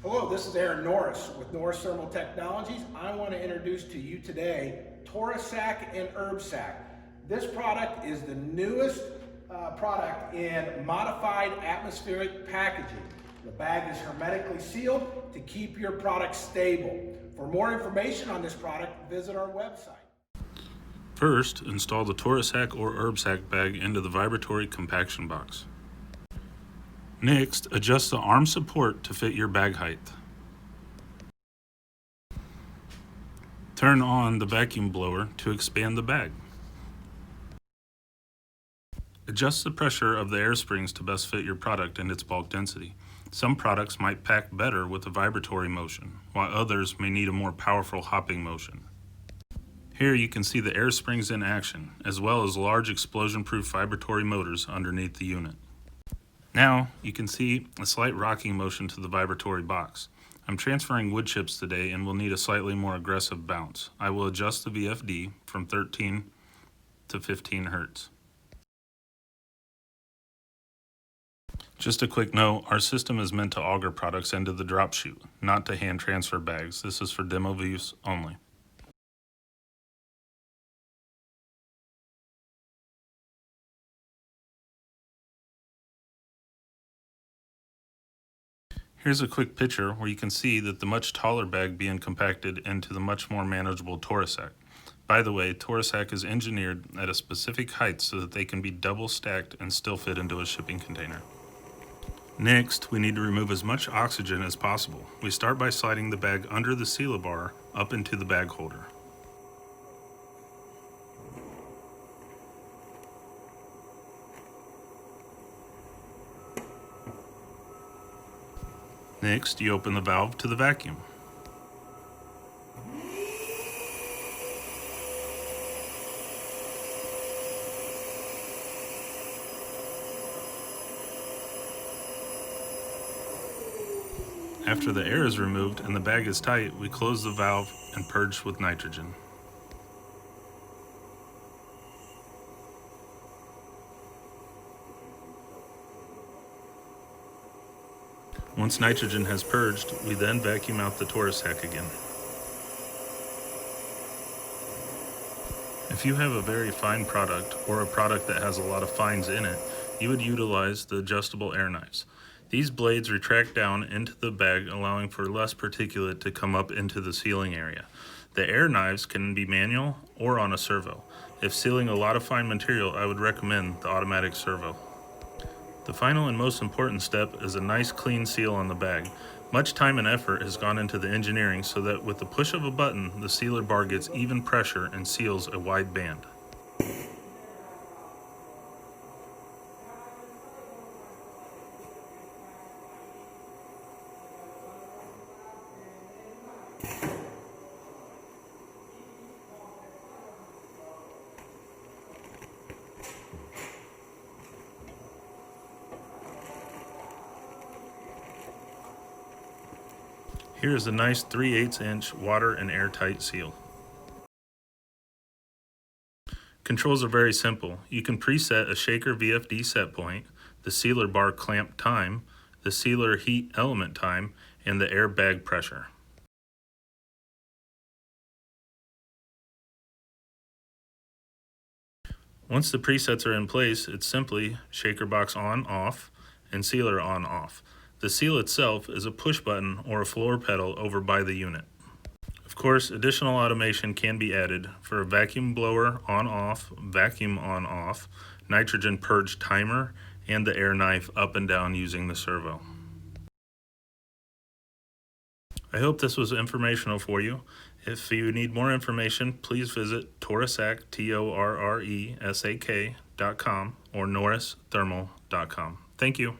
Hello, this is Aaron Norris with Norris Thermal Technologies. I want to introduce to you today Torresak and Herbsack. This product is the newest product in modified atmospheric packaging. The bag is hermetically sealed to keep your product stable. For more information on this product, visit our website. First, install the Torresak or Herbsack bag into the vibratory compaction box. Next, adjust the arm support to fit your bag height. Turn on the vacuum blower to expand the bag. Adjust the pressure of the air springs to best fit your product and its bulk density. Some products might pack better with a vibratory motion, while others may need a more powerful hopping motion. Here you can see the air springs in action, as well as large explosion-proof vibratory motors underneath the unit. Now you can see a slight rocking motion to the vibratory box. I'm transferring wood chips today and will need a slightly more aggressive bounce. I will adjust the VFD from 13 to 15 Hertz. Just a quick note, our system is meant to auger products into the drop chute, not to hand transfer bags. This is for demo use only. Here's a quick picture where you can see that the much taller bag being compacted into the much more manageable Torresak. By the way, Torresak is engineered at a specific height so that they can be double stacked and still fit into a shipping container. Next, we need to remove as much oxygen as possible. We start by sliding the bag under the sealer bar up into the bag holder. Next, you open the valve to the vacuum. After the air is removed and the bag is tight, we close the valve and purge with nitrogen. Once nitrogen has purged, we then vacuum out the Torresak again. If you have a very fine product or a product that has a lot of fines in it, you would utilize the adjustable air knives. These blades retract down into the bag, allowing for less particulate to come up into the sealing area. The air knives can be manual or on a servo. If sealing a lot of fine material, I would recommend the automatic servo. The final and most important step is a nice clean seal on the bag. Much time and effort has gone into the engineering so that with the push of a button, the sealer bar gets even pressure and seals a wide band. Here is a nice 3/8 inch water and airtight seal. Controls are very simple. You can preset a shaker VFD set point, the sealer bar clamp time, the sealer heat element time, and the air bag pressure. Once the presets are in place, it's simply shaker box on, off, and sealer on, off. The seal itself is a push button or a floor pedal over by the unit. Of course, additional automation can be added for a vacuum blower on-off, vacuum on-off, nitrogen purge timer, and the air knife up and down using the servo. I hope this was informational for you. If you need more information, please visit Torresak, TORRESAK.com or norristhermal.com. Thank you.